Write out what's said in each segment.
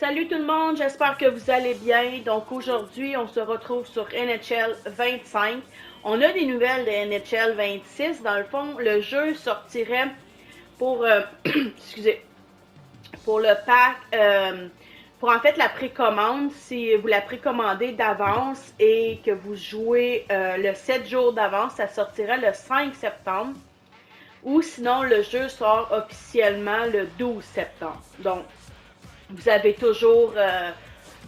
Salut tout le monde, j'espère que vous allez bien. Donc aujourd'hui, on se retrouve sur NHL 25. On a des nouvelles de NHL 26. Dans le fond, le jeu sortirait pour, excusez, pour le pack, pour en fait la précommande. Si vous la précommandez d'avance et que vous jouez le 7 jours d'avance, ça sortira le 5 septembre. Ou sinon, le jeu sort officiellement le 12 septembre. Donc, vous avez toujours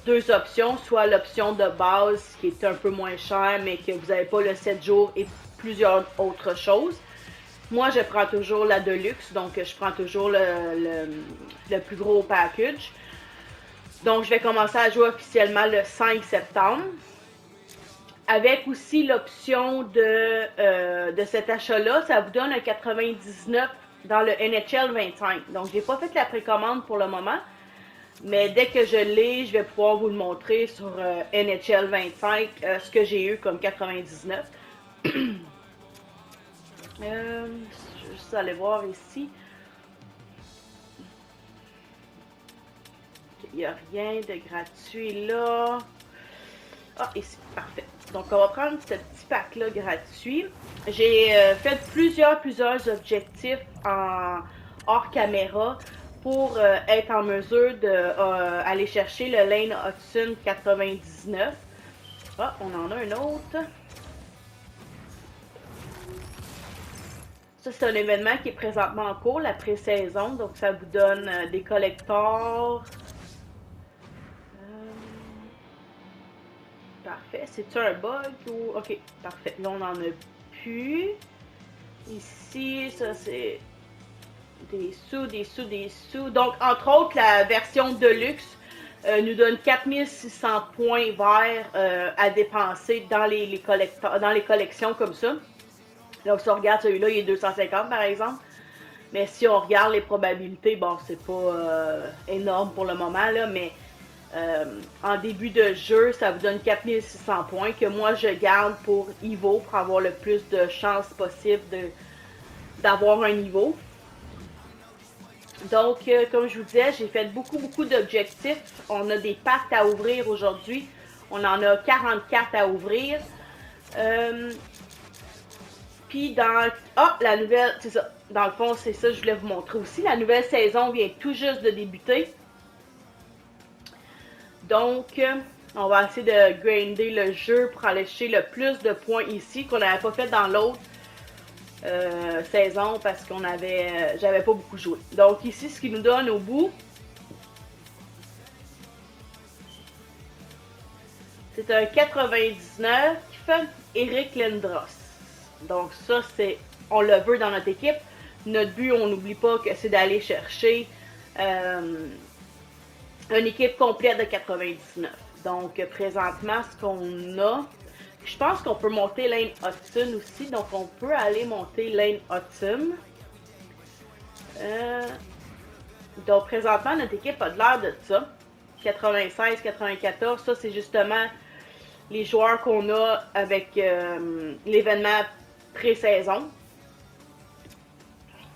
deux options, soit l'option de base qui est un peu moins chère mais que vous n'avez pas le 7 jours et plusieurs autres choses. Moi, je prends toujours la Deluxe, donc je prends toujours le plus gros package. Donc, je vais commencer à jouer officiellement le 5 septembre. Avec aussi l'option de cet achat-là, ça vous donne un 99 dans le NHL 25. Donc, je n'ai pas fait la précommande pour le moment. Mais dès que je l'ai, je vais pouvoir vous le montrer sur NHL 25, ce que j'ai eu comme 99. Je vais juste aller voir ici. Il n'y a rien de gratuit là. Ah, ici, parfait. Donc, on va prendre ce petit pack-là gratuit. J'ai fait plusieurs objectifs en hors caméra pour être en mesure d'aller chercher le Lane Hudson 99. Ah, on en a un autre. Ça, c'est un événement qui est présentement en cours, la pré-saison. Donc, ça vous donne des collectors. Parfait. C'est-tu un bug ou... Ok, parfait. Là, on n'en a plus. Ici, ça, c'est des sous. Donc, entre autres, la version Deluxe nous donne 4600 points verts à dépenser dans les collections comme ça. Donc, si on regarde celui-là, il est 250 par exemple. Mais si on regarde les probabilités, bon, c'est pas énorme pour le moment, là, mais en début de jeu, ça vous donne 4600 points que moi je garde pour Evo pour avoir le plus de chances possible d'avoir un niveau. Donc, comme je vous disais, j'ai fait beaucoup d'objectifs. On a des packs à ouvrir aujourd'hui. On en a 44 à ouvrir. Puis dans... Ah, la nouvelle... C'est ça. Dans le fond, c'est ça que je voulais vous montrer aussi. La nouvelle saison vient tout juste de débuter. Donc, on va essayer de grinder le jeu pour aller chercher le plus de points ici qu'on n'avait pas fait dans l'autre saison parce qu'on avait, j'avais pas beaucoup joué. Donc ici, ce qui nous donne au bout, c'est un 99 Eric Lindros. Donc ça, c'est, on le veut dans notre équipe. Notre but, on n'oublie pas que c'est d'aller chercher une équipe complète de 99. Donc, présentement, ce qu'on a, je pense qu'on peut monter Lane Hudson aussi. Donc, on peut aller monter Lane Hudson. Donc, présentement, notre équipe a de l'air de ça. 96, 94, ça, c'est justement les joueurs qu'on a avec l'événement pré-saison.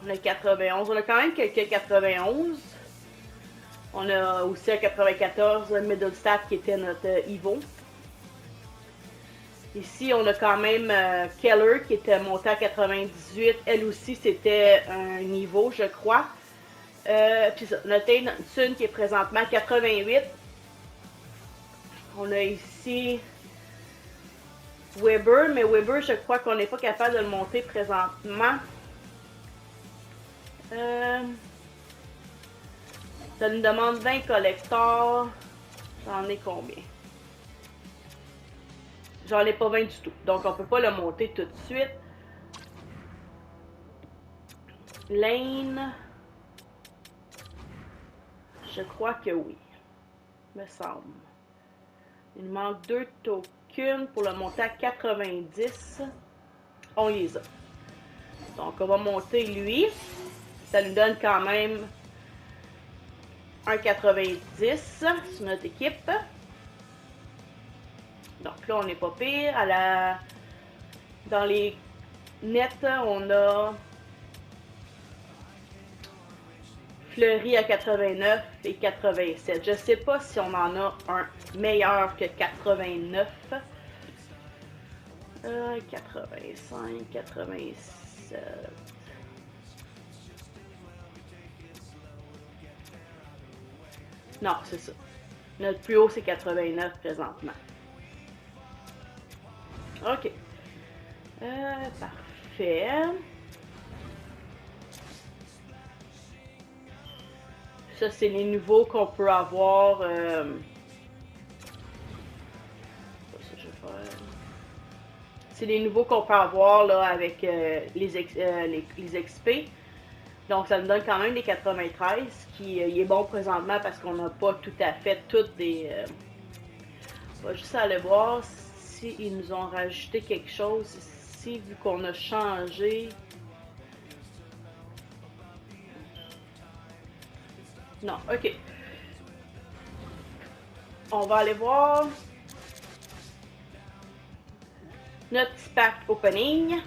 On a 91. On a quand même quelques 91. On a aussi un 94, le middle staff qui était notre Evo. Ici, on a quand même Keller qui était monté à 98. Elle aussi, c'était un niveau, je crois. Puis ça, notre Hudson qui est présentement à 88. On a ici Weber, mais Weber, je crois qu'on n'est pas capable de le monter présentement. Ça nous demande 20 collectors. J'en ai combien? J'en ai pas 20 du tout. Donc, on peut pas le monter tout de suite. Lane. Je crois que oui. Me semble. Il nous manque 2 tokens pour le monter à 90. On les a. Donc, on va monter lui. Ça nous donne quand même un 90 sur notre équipe. Donc là, on n'est pas pire. Dans les nets, on a Fleury à 89 et 87. Je sais pas si on en a un meilleur que 89. 85, 87. Non, c'est ça. Notre plus haut, c'est 89 présentement. OK. Parfait. Ça, c'est les nouveaux qu'on peut avoir. C'est les nouveaux qu'on peut avoir là, avec les XP. Donc, ça nous donne quand même des 93, qui il est bon présentement parce qu'on n'a pas tout à fait toutes des... on va juste aller voir s'ils nous ont rajouté quelque chose ici, vu qu'on a changé. Non, ok. On va aller voir notre petit pack opening.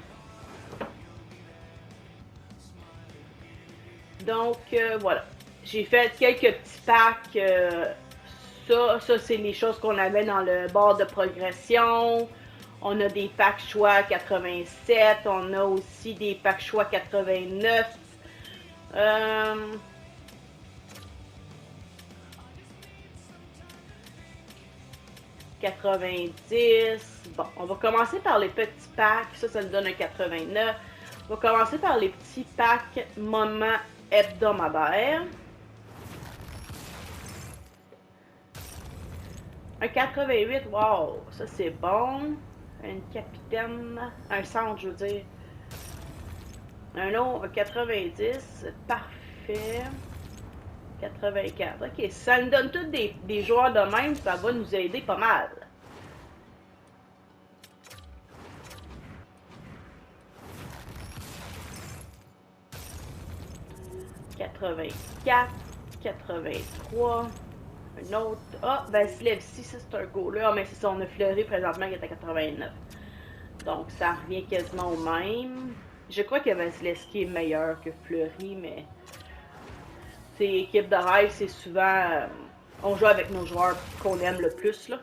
Donc, voilà. J'ai fait quelques petits packs. Ça c'est les choses qu'on avait dans le bar de progression. On a des packs choix 87. On a aussi des packs choix 89. 90. Bon, on va commencer par les petits packs. Ça nous donne un 89. On va commencer par les petits packs moments hebdomadaires. Un 88, wow, ça c'est bon. Une capitaine, un centre, je veux dire. Un autre, 90, parfait. 84, ok, ça nous donne tous des joueurs de même, ça va nous aider pas mal. « 84, 83, un autre. Ah, Vasilevski, ça c'est un goaler. Ah, mais c'est ça, on a Fleury présentement qui est à 89. Donc ça revient quasiment au même. Je crois que Vasilevski est meilleur que Fleury, mais c'est équipe de rêve, c'est souvent. On joue avec nos joueurs qu'on aime le plus, là.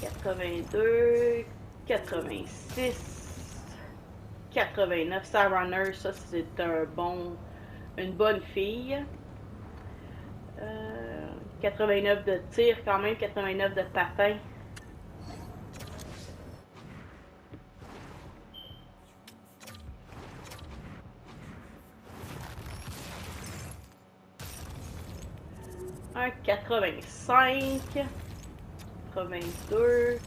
82, 86, 89. Sa runner, ça c'est une bonne fille. 89 de tir quand même, 89 de patin. Un 85, 82,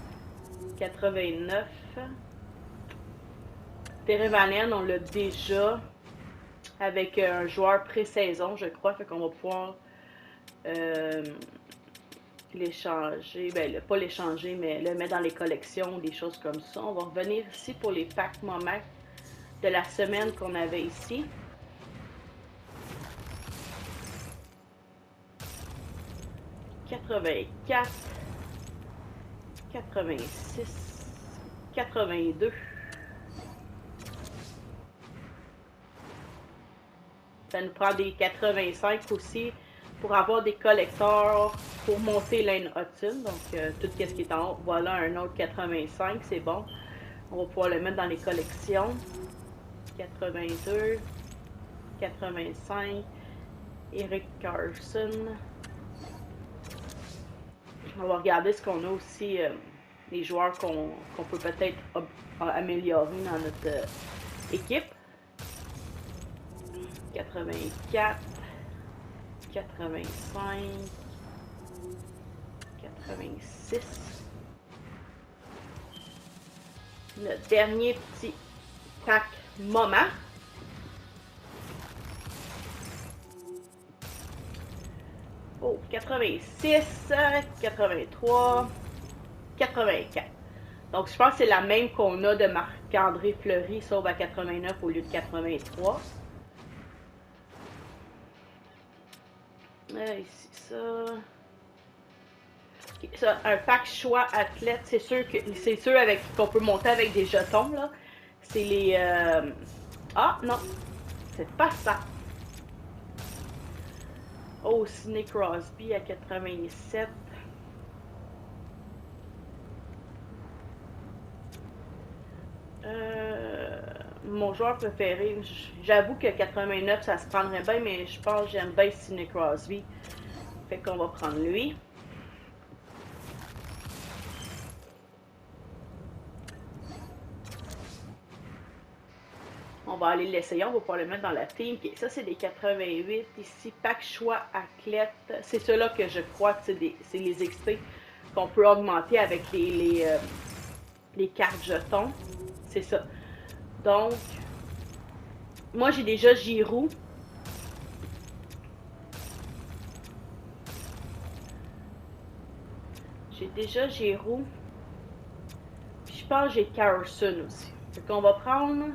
89. Terevanen, on l'a déjà avec un joueur pré-saison, je crois, fait qu'on va pouvoir l'échanger, ben pas l'échanger, mais le mettre dans les collections, des choses comme ça. On va revenir ici pour les packs moments de la semaine qu'on avait ici. « 84, 86, 82. » Ça nous prend des 85 aussi pour avoir des collecteurs pour monter Lane Hudson. Donc, tout ce qui est en haut. Voilà un autre 85, c'est bon. On va pouvoir le mettre dans les collections. 82, 85, Eric Carson. On va regarder ce qu'on a aussi, les joueurs qu'on peut peut-être améliorer dans notre équipe. 84, 85, 86. Le dernier petit pack moment. Oh, 86, 83, 84. Donc, je pense que c'est la même qu'on a de Marc-André Fleury, sauf à 89 au lieu de 83. Ici, ça. Okay, ça, un pack choix athlète, c'est sûr que c'est sûr qu'on peut monter avec des jetons, là. C'est les... Ah, non, c'est pas ça. Oh, Sidney Crosby à 87. Mon joueur préféré, j'avoue que 89 ça se prendrait bien, mais je pense que j'aime bien Sidney Crosby. Fait qu'on va prendre lui. On va aller l'essayer, on va pouvoir le mettre dans la team. Okay, ça, c'est des 88. Ici, pack choix athlète. C'est ceux-là que je crois que c'est les XP qu'on peut augmenter avec les cartes jetons. C'est ça. Donc, moi, j'ai déjà Giroud. J'ai déjà Giroud. Puis je pense que j'ai Carlson aussi. Fait qu'on va prendre...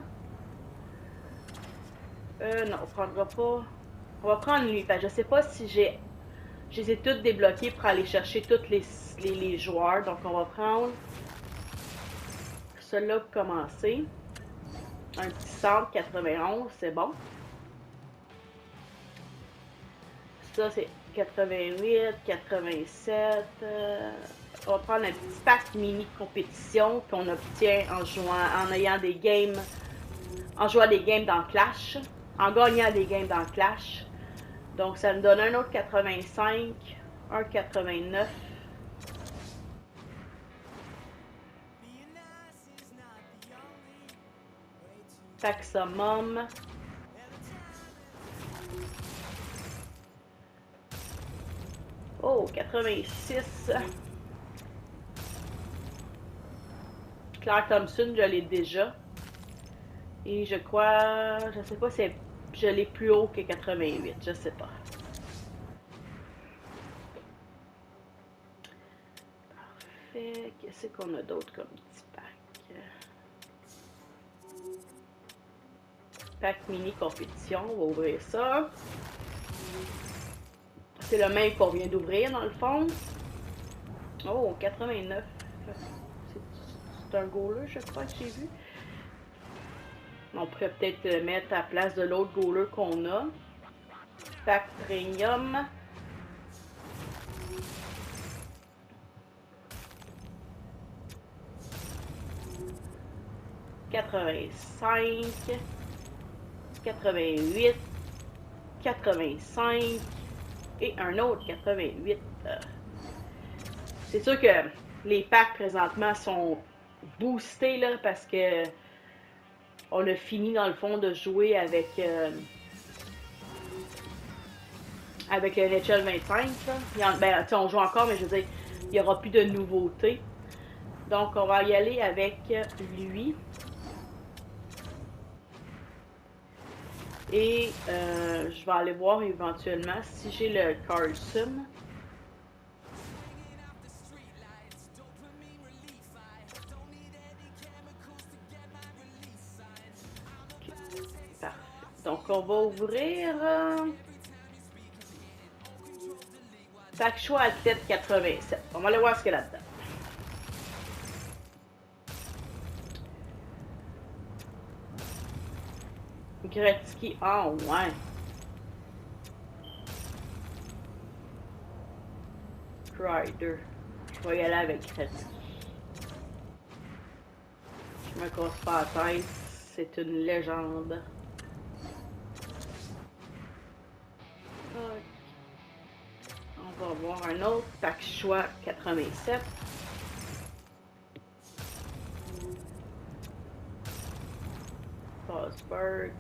non, on prendra pas... On va prendre lui. Parce que je sais pas si j'ai... Je les ai toutes débloquées pour aller chercher tous les joueurs. Donc, on va prendre... Celui-là pour commencer. Un petit centre 91, c'est bon. Ça, c'est 88, 87. On va prendre un petit pack mini compétition qu'on obtient en jouant, en ayant des games, en jouant des games dans Clash, en gagnant des games dans Clash. Donc, ça me donne un autre 85, un 89. Pack summum. Oh, 86. Claire Thompson, je l'ai déjà. Et je crois, je sais pas si je l'ai plus haut que 88, je sais pas. Parfait. Qu'est-ce qu'on a d'autre comme petit pack? Pack mini compétition, on va ouvrir ça. C'est le même qu'on vient d'ouvrir dans le fond. Oh, 89. C'est un goaler, je crois que j'ai vu. On pourrait peut-être le mettre à la place de l'autre goaler qu'on a. Pack premium. « 85, 88, 85 et un autre 88. C'est sûr que les packs présentement sont boostés là, parce que on a fini dans le fond de jouer avec le NHL 25. Là. On joue encore, mais je veux dire, il n'y aura plus de nouveautés. Donc, on va y aller avec lui. Et je vais aller voir éventuellement si j'ai le Carlson. Okay. Parfait. Donc, on va ouvrir... Pack choix athlète 87. On va aller voir ce qu'il y a là-dedans. Gretzky, ah ouais. Crider. Je vais y aller avec Gretzky. Je me casse pas la tête. C'est une légende. Okay. On va voir un autre. Pack choix 87. Forsberg.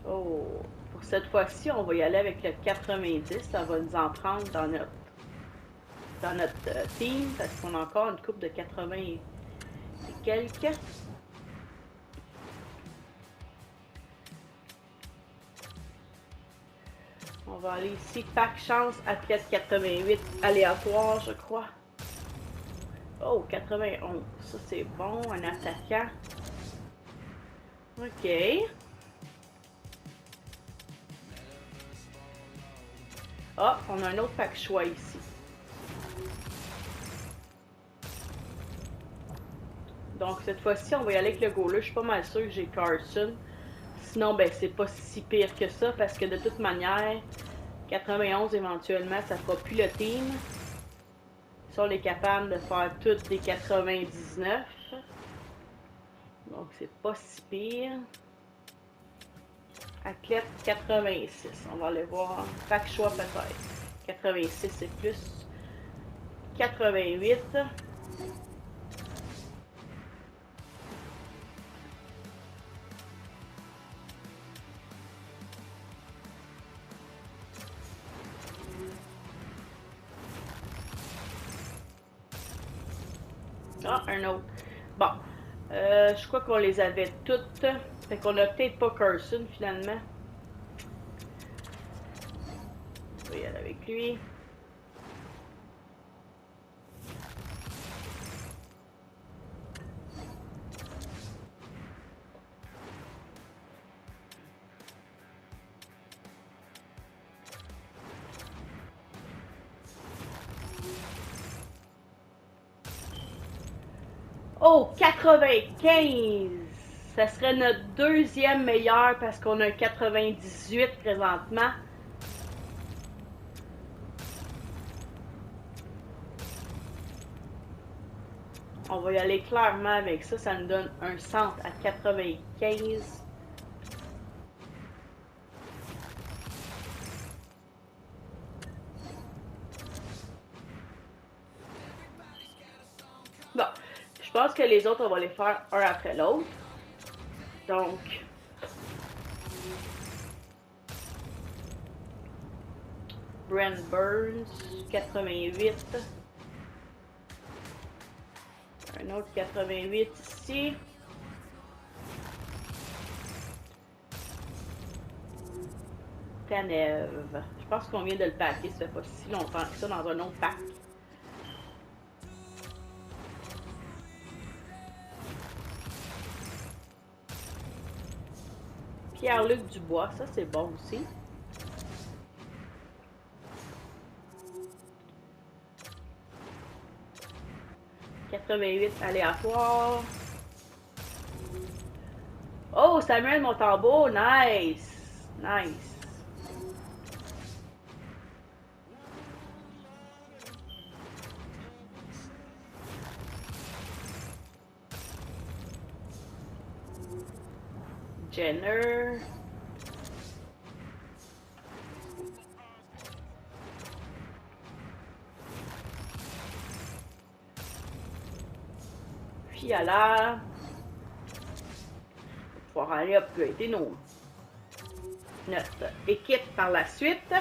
Oh, pour cette fois-ci, on va y aller avec le 90. Ça va nous en prendre dans notre team parce qu'on a encore une coupe de 80 et quelques. On va aller ici, pack chance, athlète 88, aléatoire, je crois. Oh, 91, ça c'est bon, un attaquant. Ok. Ah, on a un autre pack choix ici. Donc cette fois-ci, on va y aller avec le goaler. Je suis pas mal sûre que j'ai Carson. Sinon, ben c'est pas si pire que ça parce que de toute manière, 91 éventuellement, ça fera plus le team. Si on est capable de faire toutes des 99. Donc c'est pas si pire. Athlète 86. On va aller voir. Chaque choix peut-être. 86 c'est plus. 88. Ah, un autre. Bon. Je crois qu'on les avait toutes. Fait qu'on a peut-être pas Carson finalement. On va y aller avec lui. Oh, 95! Ça serait notre deuxième meilleur parce qu'on a un 98 présentement. On va y aller clairement avec ça. Ça nous donne un centre à 95. Bon, je pense que les autres, on va les faire un après l'autre. Donc, Brent Burns, 88. Un autre 88 ici. Tanev. Je pense qu'on vient de le packer, ça fait pas si longtemps que ça dans un autre pack. Pierre-Luc Dubois, ça c'est bon aussi. « 88 aléatoire. Oh, Samuel Montembeault, nice! Nice. Jenner. Puis à la... On va pouvoir aller upgrader notre équipe par la suite.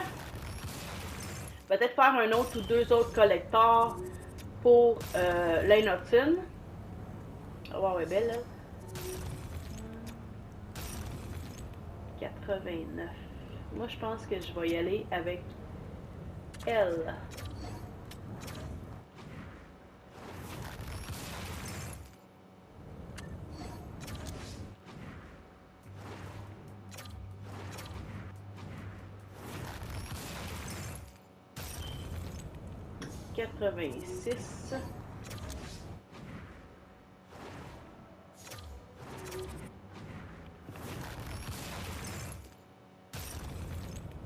Peut-être faire un autre ou deux autres collecteurs pour Lane Hutton. Oh, elle est belle, là. 89. Moi, je pense que je vais y aller avec elle. « 86.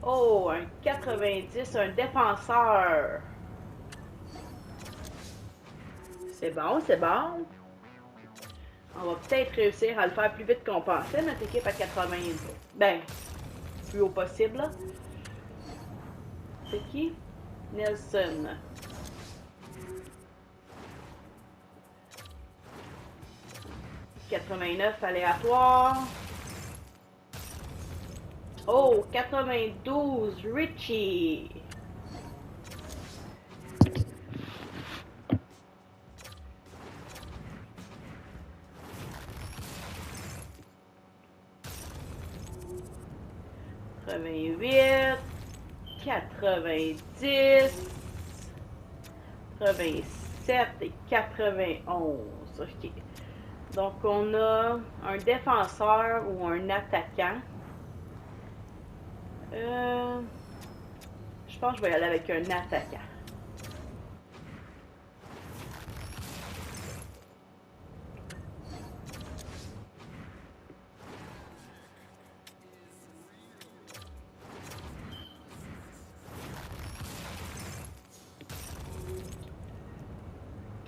Oh, un 90, un défenseur. C'est bon, c'est bon. On va peut-être réussir à le faire plus vite qu'on pensait, notre équipe à 80. Ben, plus haut possible, là. C'est qui? Nelson. « 89 aléatoire. Oh, 92, Richie. « 88, 90, 87 et 91. OK. Donc, on a un défenseur ou un attaquant. Je pense que je vais y aller avec un attaquant.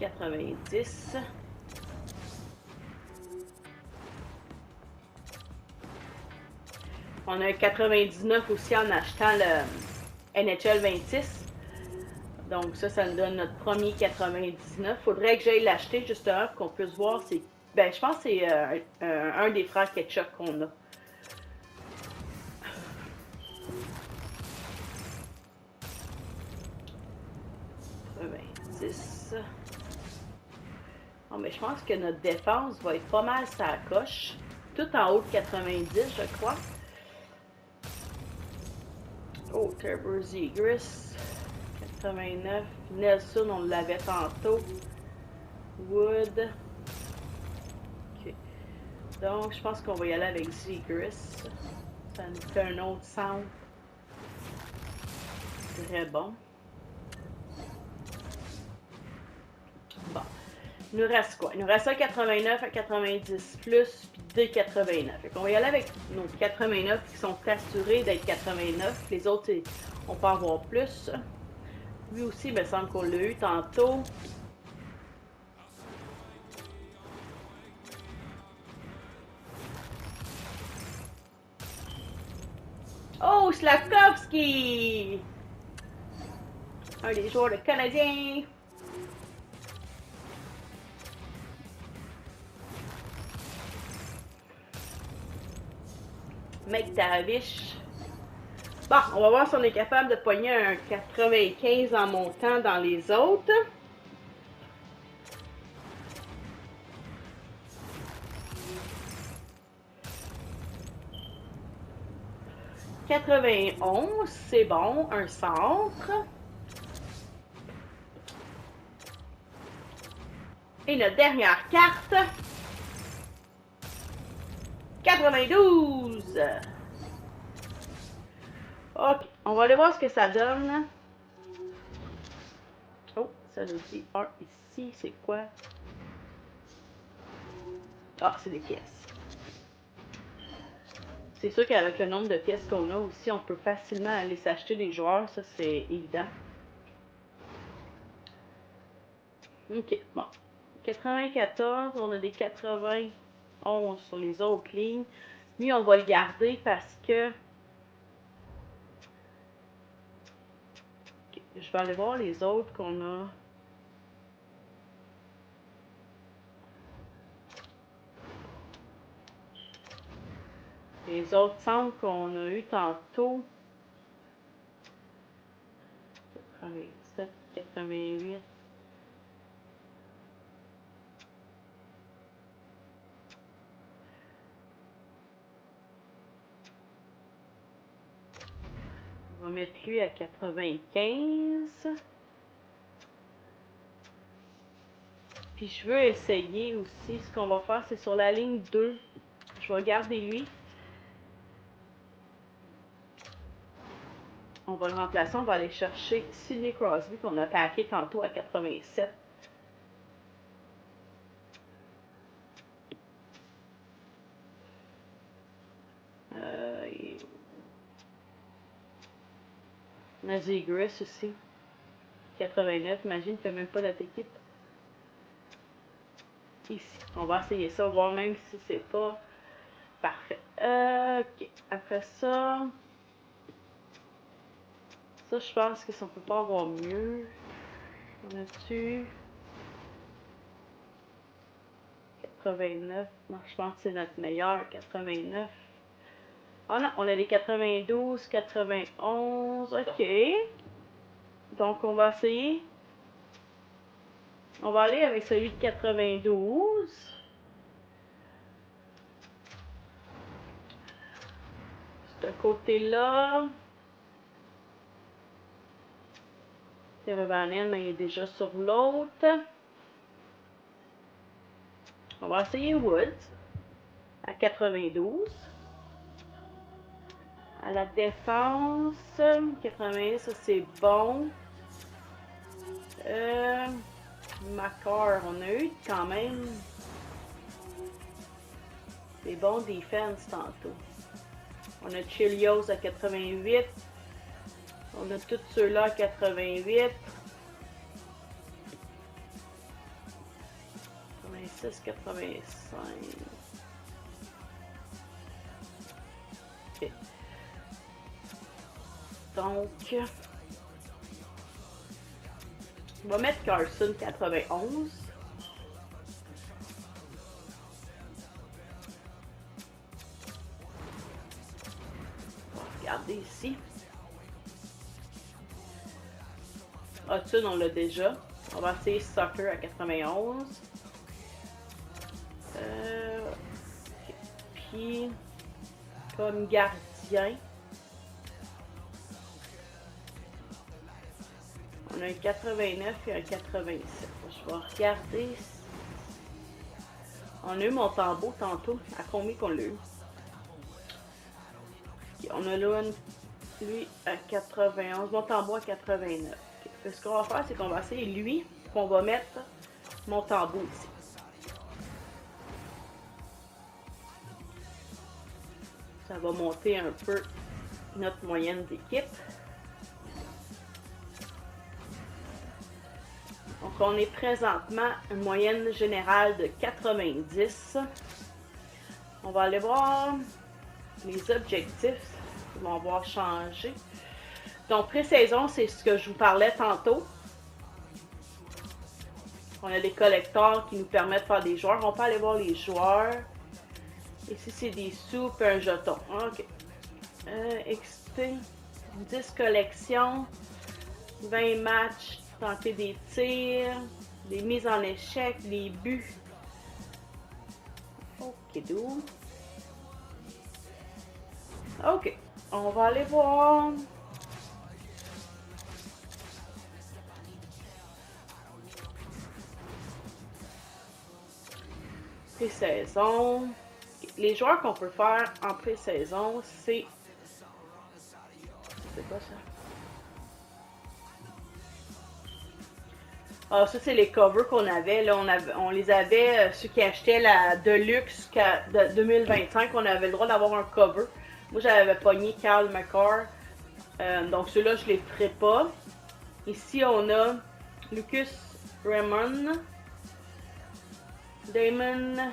90. On a un 99 aussi en achetant le NHL 26. Donc ça nous donne notre premier 99. Faudrait que j'aille l'acheter justement pour qu'on puisse voir. Ben, je pense que c'est un des frères Ketchup qu'on a. Bon, mais je pense que notre défense va être pas mal sa coche. Tout en haut de 90, je crois. Oh, Turbo Zegras. 89. Nelson, on l'avait tantôt. Wood. Ok. Donc, je pense qu'on va y aller avec Zegras. Ça nous fait un autre centre. Très bon. Bon. Il nous reste quoi? Il nous reste un 89, un 90 plus, puis 2 89. Fait qu'on va y aller avec nos 89 qui sont assurés d'être 89. Les autres, on peut avoir plus. Lui aussi, il me semble qu'on l'a eu tantôt. Oh, Slavkovski! Un des joueurs de Canadiens. McTavish. Bon, on va voir si on est capable de pogner un 95 en montant dans les autres. « 91, c'est bon, un centre. Et notre dernière carte, 92. Ok, on va aller voir ce que ça donne. Oh, ça nous dit un ici, c'est quoi? Ah, c'est des pièces. C'est sûr qu'avec le nombre de pièces qu'on a aussi, on peut facilement aller s'acheter des joueurs, ça c'est évident. Ok, bon. 94, on a des 91 sur les autres lignes. Lui, on va le garder parce que... Okay, je vais aller voir les autres qu'on a. Les autres centres qu'on a eu tantôt. 87, 88. On va mettre lui à 95. Puis je veux essayer aussi. Ce qu'on va faire, c'est sur la ligne 2. Je vais garder lui. On va le remplacer. On va aller chercher Sidney Crosby qu'on a packé tantôt à 87. Zegras aussi. 89. Imagine, il ne fait même pas notre équipe. Ici. On va essayer ça, voir même si c'est pas parfait. Ok. Après ça. Ça, je pense que ça ne peut pas avoir mieux. On a dessus 89. Non, je pense que c'est notre meilleur. 89. Ah non, on a les 92, 91. Ok. Donc, on va essayer. On va aller avec celui de 92. Ce côté-là. Teravanen, mais il est déjà sur l'autre. On va essayer Woods à 92. À la défense, 80, ça c'est bon. Makar, on a eu quand même des bons defense tantôt. On a Chilios à 88. On a tous ceux-là à 88. 6,85. Ok. Donc, on va mettre Carson 91. On va regarder ici. Hudson, on l'a déjà. On va essayer Soccer à 91. Puis, comme gardien, on a un 89 et un 87. Je vais regarder. On a eu Montembeault tantôt. À combien qu'on l'a eu? Okay, on a lui à 91. Montembeault à 89. Okay. Ce qu'on va faire, c'est qu'on va essayer lui. Puis on va mettre Montembeault ici. Ça va monter un peu notre moyenne d'équipe. Donc, on est présentement une moyenne générale de 90. On va aller voir les objectifs qui vont avoir changé. Donc, pré-saison, c'est ce que je vous parlais tantôt. On a des collecteurs qui nous permettent de faire des joueurs. On peut aller voir les joueurs. Ici, c'est des sous et un jeton. OK. XP, 10 collections, 20 matchs, tenter des tirs, des mises en échec, des buts. OK, d'où? OK. On va aller voir. Pré-saison. Les joueurs qu'on peut faire en pré-saison, c'est... C'est quoi ça? Ah, ça, c'est les covers qu'on avait. Là, on les avait, ceux qui achetaient la Deluxe de 2025, on avait le droit d'avoir un cover. Moi, j'avais pogné Carl McCarr. Donc, ceux-là, je les ferai pas. Ici, on a Lucas Raymond, Damon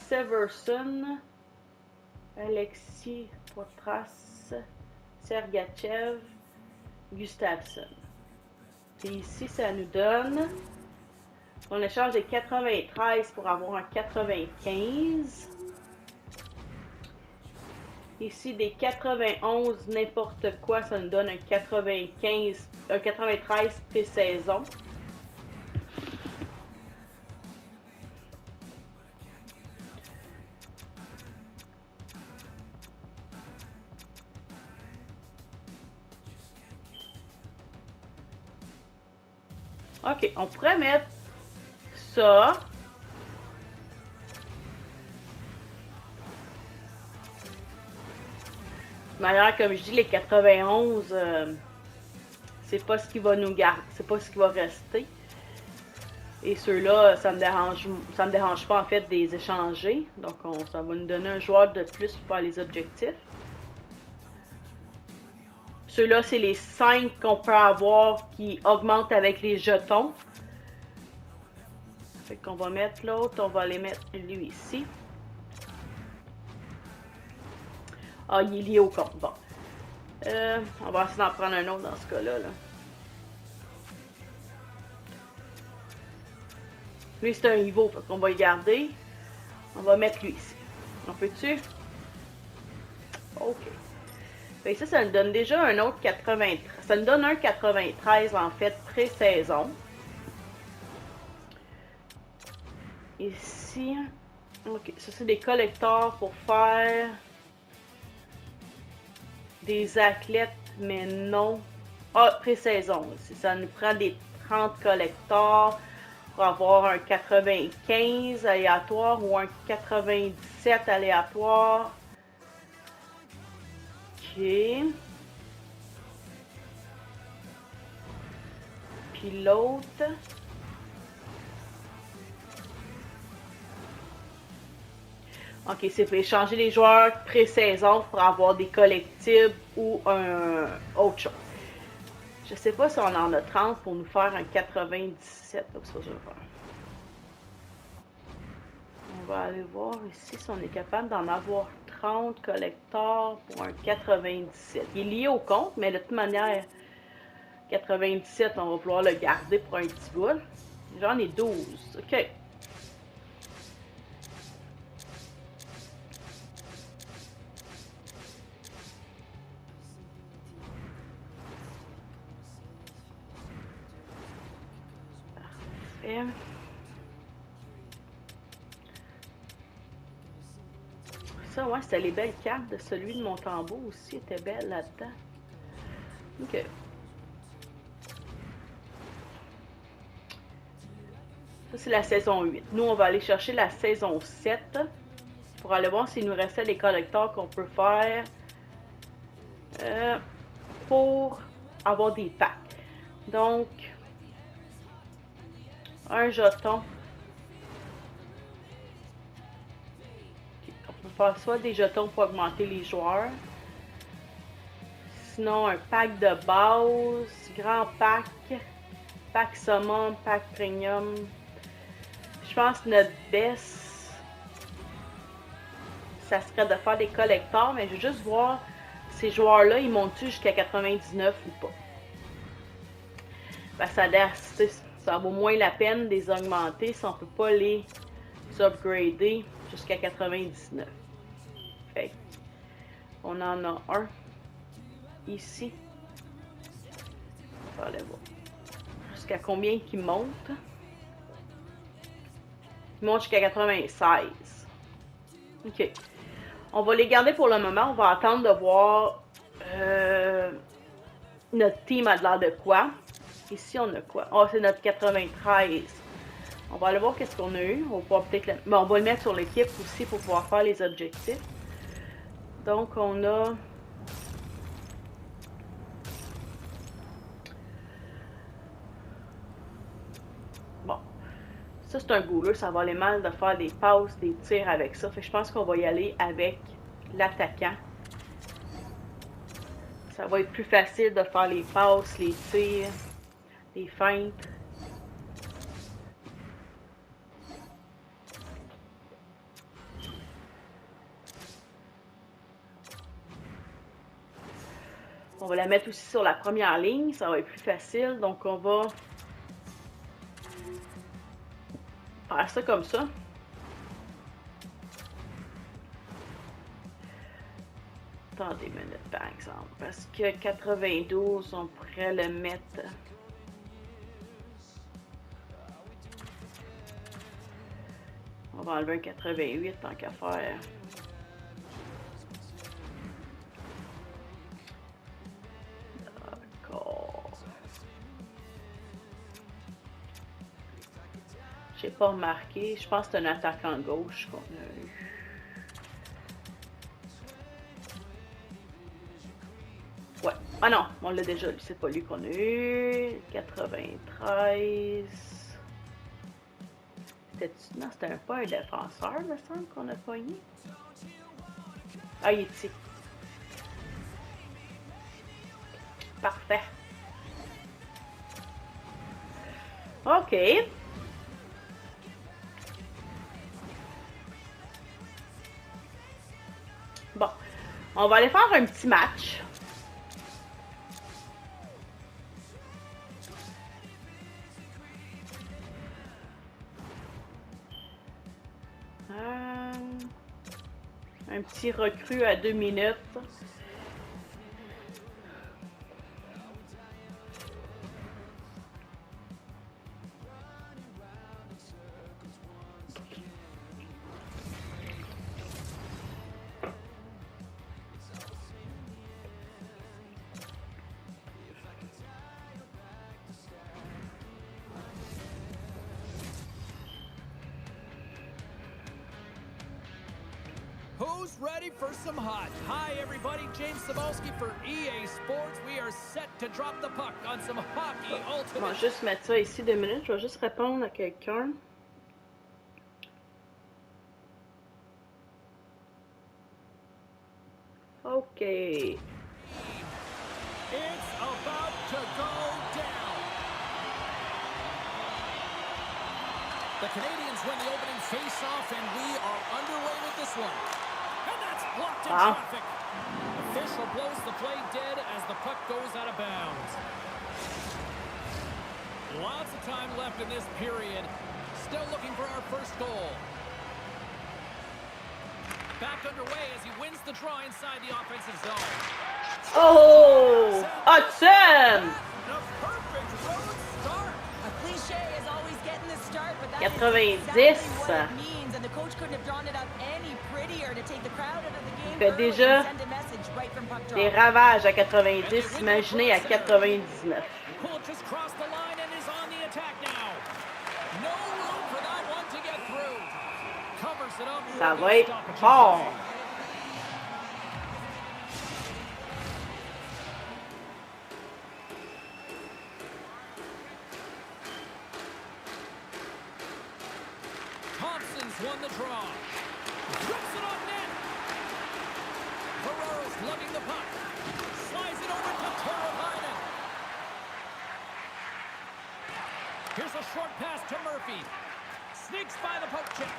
Severson, Alexis Potras, Sergachev, Gustafsson. Et ici, ça nous donne, on échange des 93 pour avoir un 95. Ici, des 91, n'importe quoi, ça nous donne un 95, un 93 pré-saison. OK, on pourrait mettre ça. D'ailleurs, comme je dis, les 91, c'est pas ce qui va nous garder, c'est pas ce qui va rester. Et ceux-là, ça me dérange pas en fait de les échanger. Donc, ça va nous donner un joueur de plus pour les objectifs. Ceux-là, c'est les 5 qu'on peut avoir qui augmentent avec les jetons. Fait qu'on va mettre l'autre, on va les mettre lui ici. Ah, il est lié au compte. Bon. On va essayer d'en prendre un autre dans ce cas-là. Là. Lui, c'est un Ivo, fait qu'on va le garder. On va mettre lui ici. On peut-tu? OK. Fait que ça nous donne déjà un autre 93. Ça nous donne un 93 en fait pré-saison. Ici. OK. Ça, c'est des collecteurs pour faire des athlètes, mais non. Ah, pré-saison. Ça nous prend des 30 collecteurs pour avoir un 95 aléatoire ou un 97 aléatoire. OK. Puis l'autre. OK, c'est pour échanger les joueurs pré-saison pour avoir des collectibles ou un autre chose. Je sais pas si on en a 30 pour nous faire un 97. Donc, ça, je vais faire. On va aller voir ici si on est capable d'en avoir 30 collecteurs pour un 97. Il est lié au compte, mais de toute manière, 97, on va pouvoir le garder pour un petit bout. J'en ai 12. OK. Parfait. Ça, ouais, c'était les belles cartes de celui de Montembeau aussi, était belle là-dedans. OK. Ça, c'est la saison 8. Nous, on va aller chercher la saison 7 pour aller voir s'il nous restait des collecteurs qu'on peut faire pour avoir des packs. Donc, un jeton. On peut faire soit des jetons pour augmenter les joueurs. Sinon, un pack de base, grand pack, pack summon, pack premium. Je pense que notre best, ça serait de faire des collecteurs, mais je veux juste voir ces joueurs-là, ils montent-tu jusqu'à 99 ou pas. Ben, ça vaut moins la peine de les augmenter si on ne peut pas les upgrader jusqu'à 99. Fait on en a un ici. On va aller voir. Jusqu'à combien qu'il monte? Il monte jusqu'à 96. OK. On va les garder pour le moment. On va attendre de voir notre team a l'air de quoi. Ici, on a quoi? Oh, c'est notre 93. On va aller voir qu'est-ce qu'on a eu. On va pouvoir peut-être bon, on va le mettre sur l'équipe aussi pour pouvoir faire les objectifs. Donc, on a... Bon. Ça, c'est un gouleux. Ça va aller mal de faire des passes, des tirs avec ça. Fait que je pense qu'on va y aller avec l'attaquant. Ça va être plus facile de faire les passes, les tirs, les feintes. On va la mettre aussi sur la première ligne, ça va être plus facile. Donc, on va faire ça comme ça. Attendez une minute, par exemple. Parce que 92, on pourrait le mettre... On va enlever un 88 tant qu'à faire. D'accord. J'ai pas remarqué. Je pense que c'est un attaquant gauche qu'on a eu. Ouais. Ah non, on l'a déjà lu. C'est pas lui qu'on a eu. 93. Non, c'était pas un défenseur, me semble, qu'on a pogné. Ah, il est ici. Parfait. OK. Bon. On va aller faire un petit match. Un petit recrue à 2 minutes. Who's ready for some hot? Hi, everybody. James Cebulski for EA Sports. We are set to drop the puck on some hockey ultimate. On va juste mettre ça ici 2 minutes. Je vais juste répondre à quelqu'un. OK. It's about to go down. The Canadians win the opening face-off, and we are underway with this one. And that's blocked in traffic. Official blows the play dead as the puck goes out of bounds. Lots of time left in this period. Still looking for our first goal. Back underway as he wins the draw inside the offensive zone. Oh! Hudson! The perfect road start. A cliche is always getting the start, but that's 90. exactly what it means, and the coach couldn't have drawn it up any prettier to take the crowd out of the game fait early déjà and send a message right from puck drop. des ravages à 90, imaginez à 99. Pull just crossed the line and is on the attack now. No room for that one to get through. Covers it up. Ça va être fort. Thompson's won the draw. Rips it on net. Ferrero's lugging the puck. Slides it over to Teravainen. Here's a short pass to Murphy. Sneaks by the poke check.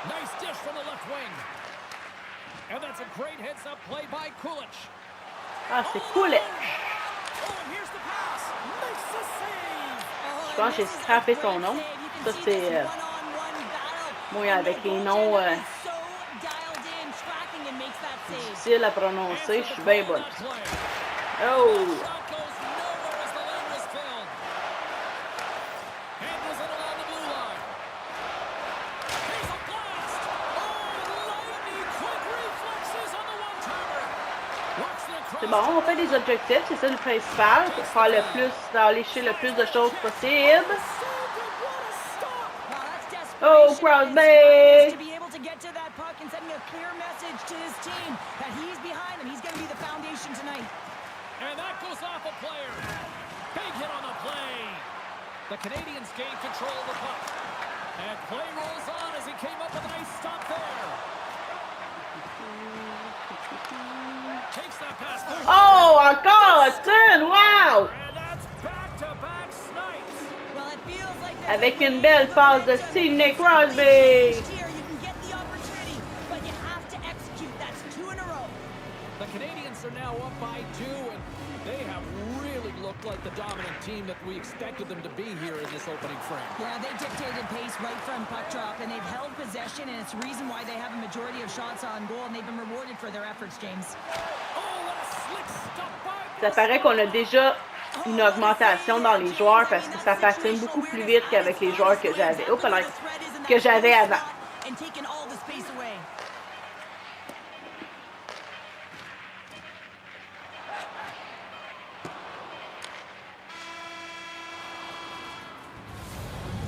Nice dish from the left wing. And that's a great heads-up play by Kulich. Ah, c'est Kulich. Oh, and here's the pass. Makes the save. Je pense que j'ai scrappé son nom. Ça, c'est... moi, avec les noms difficiles à prononcer, je suis bien bonne. Oh! C'est bon, on fait des objectifs, c'est ça le principal, pour faire le plus, d'aller chez le plus de choses possible. Oh, Crosby! To be able to get to that puck and sending a clear message to his team that he's behind them. He's going to be the foundation tonight. And that goes off a player. Big hit on the play. The Canadians gain control of the puck. And play rolls on as he came up with a nice stop there. Takes that pass. Oh, encore Hudson! Wow! And that's back-to-back snipes. Well, it feels like Avec une belle passe de Sidney Crosby! here you can get the opportunity, but you have to execute. That's 2 in a row. The Canadians are now up by 2, and they have really looked like the dominant team that we expected them to be here in this opening frame. Yeah, they dictated pace right from puck drop, and they've held possession, and it's the reason why they have a majority of shots on goal, and they've been rewarded for their efforts, James. Oh, what a slick stop by Ça paraît qu'on a déjà une augmentation dans les joueurs parce que ça patine beaucoup plus vite qu'avec les joueurs que j'avais. Oh, que j'avais avant. And taking all the space away.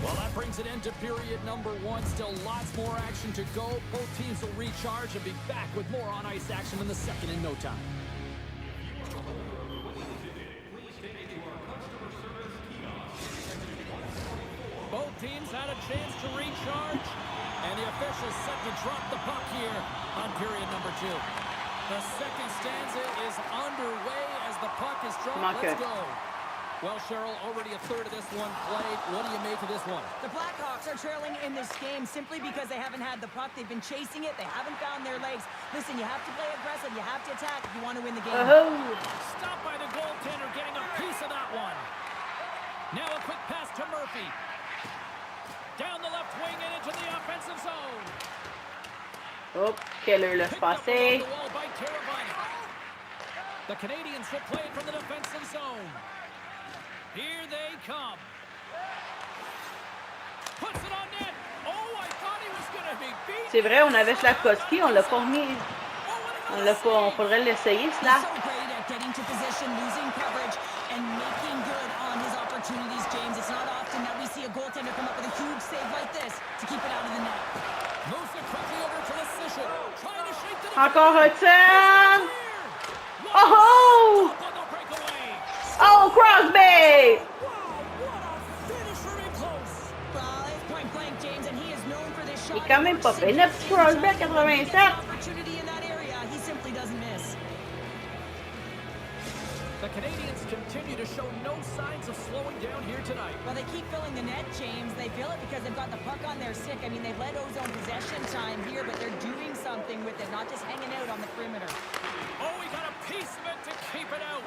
Well, that brings an end to period number 1. Still lots more action to go. Both teams will recharge and be back with more on-ice action in the second in no time. Both teams had a chance to recharge, and the officials set to drop the puck here on period number 2. The second stanza is underway as the puck is dropped. Let's go. Well, Cheryl, already a third of this one played. What do you make of this one? The Blackhawks are trailing in this game simply because they haven't had the puck. They've been chasing it. They haven't found their legs. Listen, you have to play aggressive. You have to attack if you want to win the game. Stopped by the goaltender, getting a piece of that one. Now a quick pass to Murphy. Down the left wing and into the offensive zone. Oh, Keller laisse passer. The Canadians will play it from the defensive zone. Here they come. Puts it on net. Oh, I thought he was going to be beat. C'est vrai, on avait Slafkovský, on l'a pas mis. On l'a pas, on faudrait l'essayer, Slav. He's so great at getting to position, losing coverage, and making good on his opportunities, James. It's not often that we see a goaltender come up with a huge save like this to keep it out of the net. Moves it quickly over to the Sishin. Trying to shake the Encore Hudson! Oh! Oh, Crosby! Il est quand même pas fait. Le petit Crosby à 87. The Canadians continue continue to show no signs of slowing down here tonight. Well, they keep filling the net, James. They fill it because they've got the puck on their stick. I mean, they've let Ozone possession time here, but they're doing something with it, not just hanging out on the perimeter. Oh, he got a piece of it to keep it out.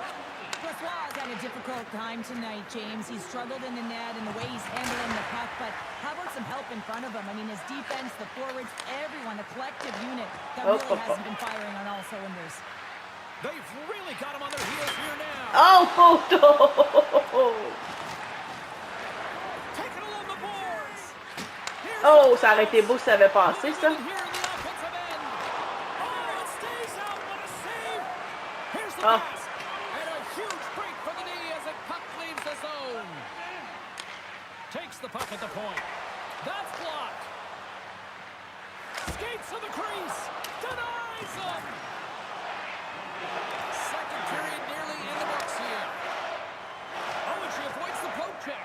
Brossoit has had a difficult time tonight, James. He's struggled in the net and the way he's handling the puck, but how about some help in front of him? I mean, his defense, the forwards, everyone, a collective unit that really hasn't been firing on all cylinders. They've really got him on their heels here now. Oh! Taking along the boards. Oh, ça aurait été beau si ça avait passé, ça. Here in the offensive end. Oh, it stays out. What a save. Here's the Oh. pass. And a huge break for the knee as the puck leaves the zone. Takes the puck at the point. That's blocked. Skates to the crease. Denies him. Second period nearly in the books here. Oh, and she avoids the poke check.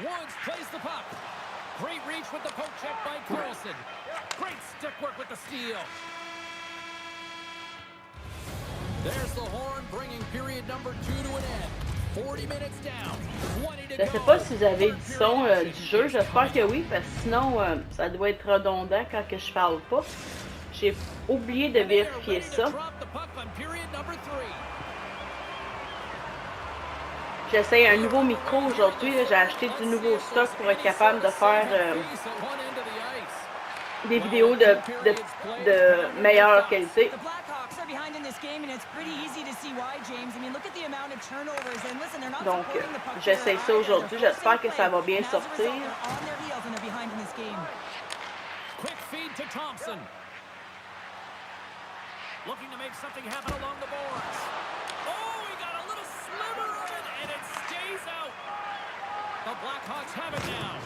Woods plays the puck. Great reach with the poke check by Carlson. Great stick work with the steal. There's the horn, bringing period number 2 to an end. 40 minutes down. 20 to Je sais go. pas si vous avez du son du jeu, j'espère que oui, parce que sinon ça doit être redondant quand que je parle pas. J'ai oublié de vérifier ça. J'essaie un nouveau micro aujourd'hui, j'ai acheté du nouveau stock pour être capable de faire des vidéos de meilleure qualité. Donc, j'essaie ça aujourd'hui. J'espère que ça va bien sortir. Quick feed to Thompson. Looking to make something happen along the boards. Oh, he got a little sliver of it, and it stays out. The Blackhawks have it now.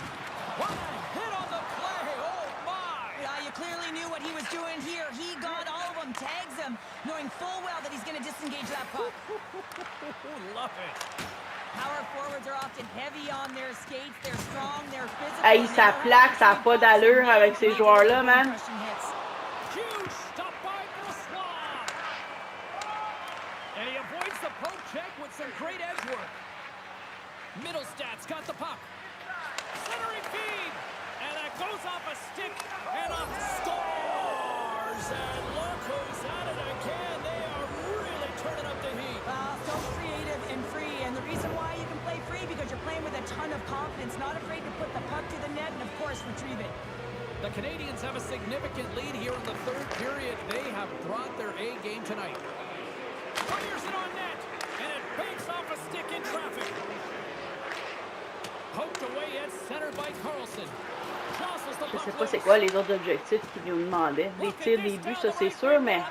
What a hit on the play. Oh, my. Yeah, you clearly knew what he was doing here. He got all of them, tags them, knowing full well that he's going to disengage that puck. Love it. Power forwards are often heavy on their skates. They're strong, they're physical. Hey, ça plaque, ça n'a pas d'allure avec ces joueurs-là, man. Huge stop by Brossoit. And he avoids the poke check with some great edge work. Middlestad's got the puck. Centering feed. And that goes off a stick and up scores. And look who's at it again. They are really turning up the heat. So creative and free. And the reason why you can play free because you're playing with a ton of confidence, not afraid to put the puck to the net and, of course, retrieve it. The Canadians have a significant lead here in the third period. They have brought their A game tonight. Fires it on net, and it banks off a stick in traffic. Poked away at center by Carlson. Jostles the Je puck sais pas c'est loose. quoi les autres objectifs qu'ils nous demandaient. Des tirs, des buts, ça c'est sûr, mais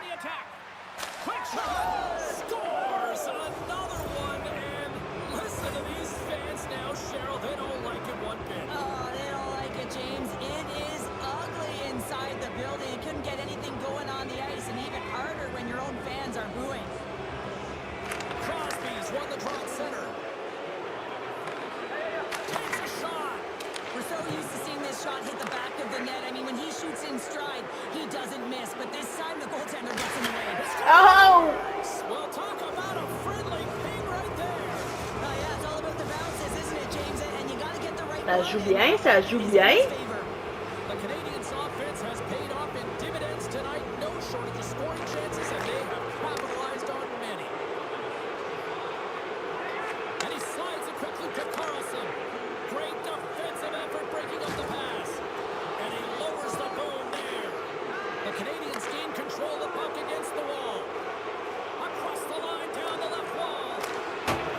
Quick shot! Scores another one, and listen to these fans now, Cheryl. They don't like it one bit. Oh, they don't like it, James. It is ugly inside the building. You couldn't get anything going on the ice, and even harder when your own fans are booing. Crosby's won the draw at center. Takes a shot. We're so used to seeing this shot hit the back of the net. I mean, when he shoots in stride, he doesn't miss. But this time, the goaltender gets in the way. oh! Well, talk about a friendly ping right there. Oh, yeah, it's all about the bounces, isn't it, James? And you got to get the right Ça line. joue bien, ça joue bien. The Canadians' offense has paid off in dividends tonight. No shortage of scoring chances, and they have capitalized on many. And he slides it quickly to Carlson. Great defensive effort breaking up the pass. And he lowers the boom there. The Canadians gain control of the puck against the wall. Across the line, down the left wall.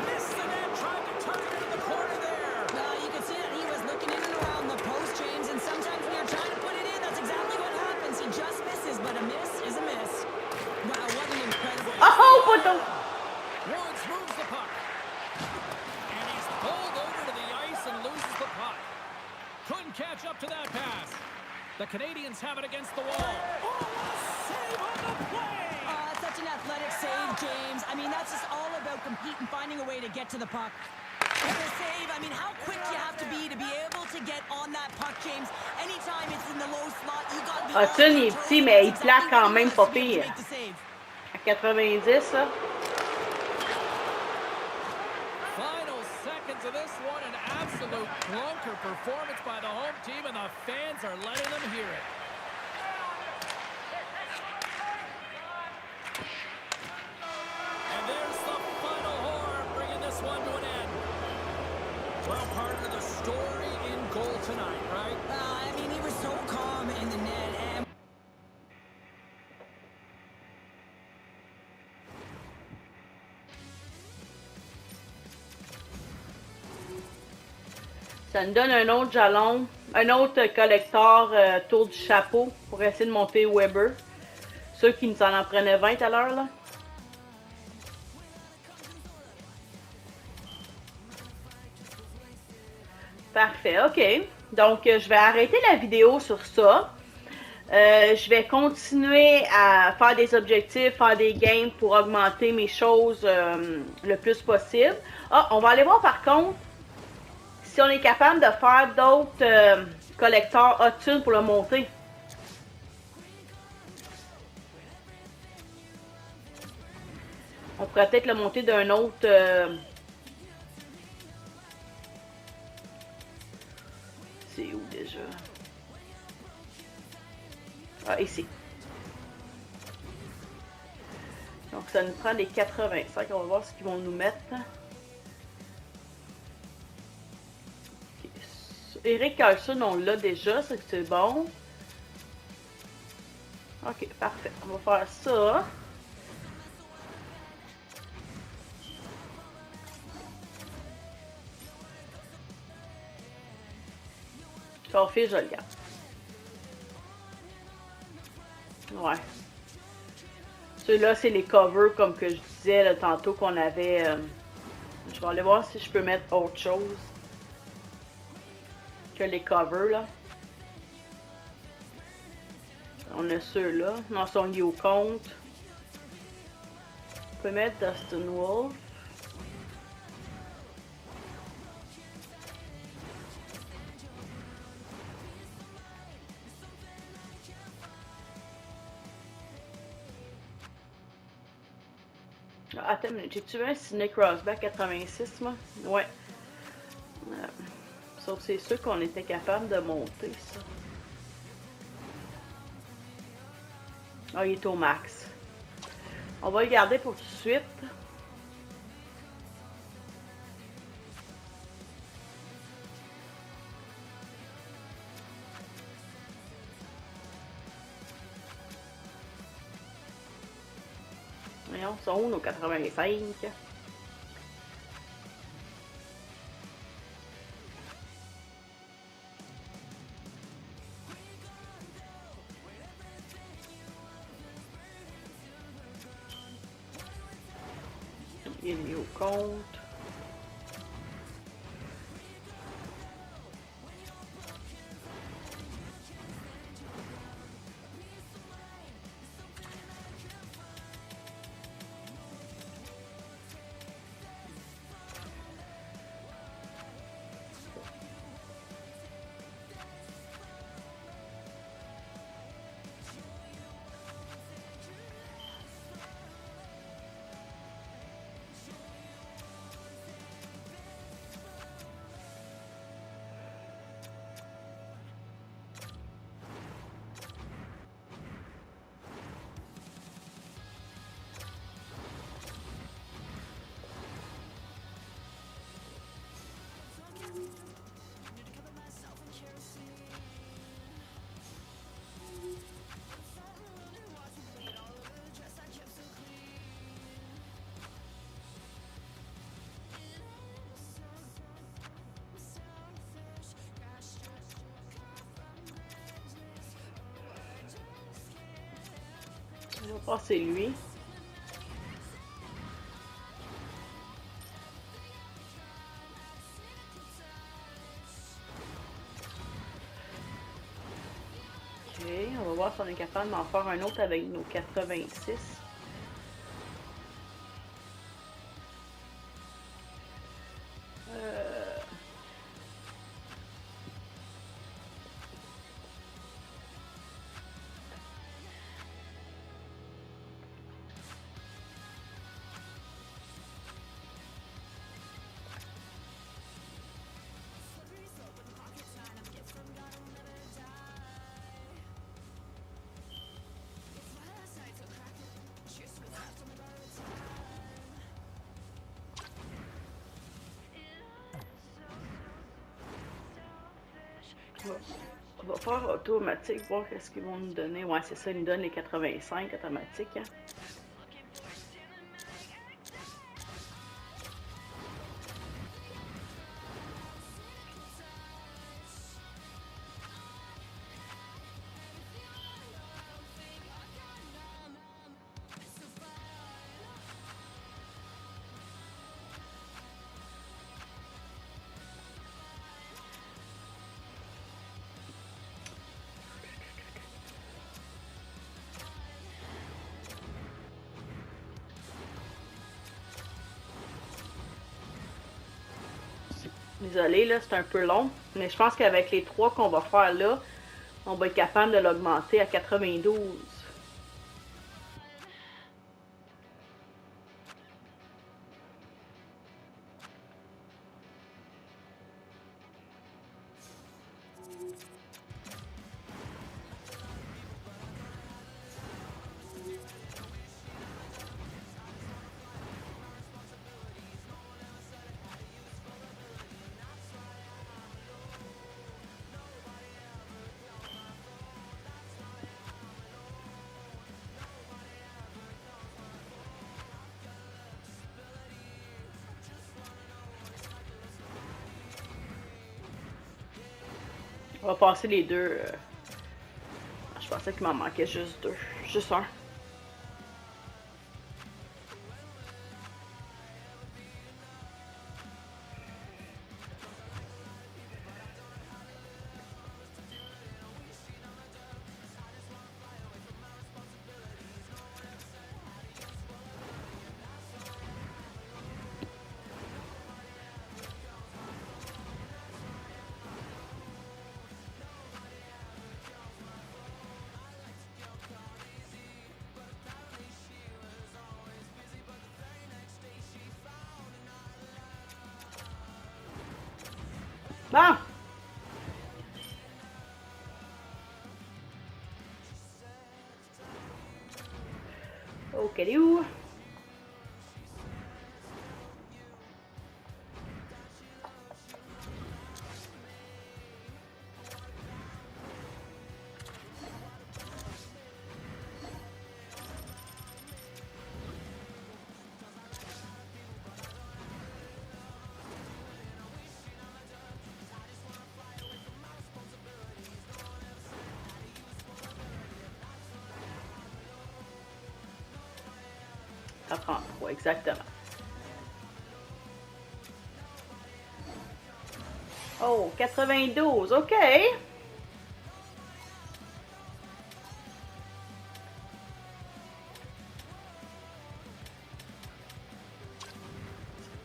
Missed the net, tried to turn it into the corner there. You can see that he was looking in and around the post, James, and sometimes when you're trying to put it in, that's exactly what happens. He just misses, but a miss is a miss. Wow, what an incredible... Oh, puto! Woods moves the puck. And he's pulled over to the ice and loses the puck. Couldn't catch up to that pass. The Canadians have it against the wall. Oh, what a save on the play! That's such an athletic save, James. I mean, that's just all about competing, finding a way to get to the puck. With a save, I mean, how quick you have to be able to get on that puck, James. Anytime it's in the low slot, you got to be... Hudson, il est petit, mais il plaque quand même pas pire. À 90, là. fans are letting them hear it. And there's the final horn, bringing this one to an end. Well, part of the story in goal tonight, right? I mean, he was so calm in the net and... Ça nous donne un autre jalon, un autre collector tour du chapeau pour essayer de monter Weber. Ceux qui nous en prenaient 20 à l'heure, là. Parfait, ok. Donc, je vais arrêter la vidéo sur ça. Je vais continuer à faire des objectifs, faire des games pour augmenter mes choses le plus possible. Ah, on va aller voir par contre si on est capable de faire d'autres collecteurs Hotune pour le monter. On pourrait peut-être le monter d'un autre... C'est où déjà? Ah, ici. Donc, ça nous prend des 85. On va voir ce qu'ils vont nous mettre. Eric Carlson, on l'a déjà, c'est bon. Ok, parfait. On va faire ça. Parfait, je le garde. Ouais. Ceux-là, c'est les covers, comme que je disais là, tantôt qu'on avait. Je vais aller voir si je peux mettre autre chose que les covers, là. On a ceux-là. Non, ils sont liés au compte. On peut mettre Dustin Wolf. Ah, attends une minute, j'ai-tu vu un Sidney Crosby à 86, moi? Ouais. Sauf c'est sûr qu'on était capable de monter, ça. Ah, il est au max. On va le garder pour tout de suite. Voyons, sont où nos 85? Il est au compte. Je vais passer lui. Ok, on va voir si on est capable d'en faire un autre avec nos 86. On va faire automatique, voir qu'est-ce qu'ils vont nous donner. Ouais, c'est ça, ils nous donnent les 85 automatiques. Hein. Désolée, là, c'est un peu long, mais je pense qu'avec les 3 qu'on va faire là, on va être capable de l'augmenter à 92. On va passer les deux. Je pensais qu'il m'en manquait juste 2. Juste un. Bon! Ok, elle est où? À 33, exactement. Oh, 92, ok.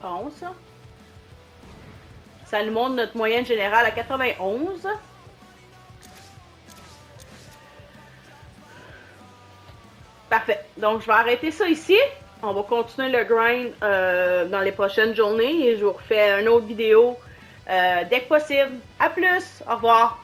Bon, ça. Ça nous montre notre moyenne générale à 91. Parfait. Donc, je vais arrêter ça ici. On va continuer le grind dans les prochaines journées et je vous refais une autre vidéo dès que possible. À plus. Au revoir.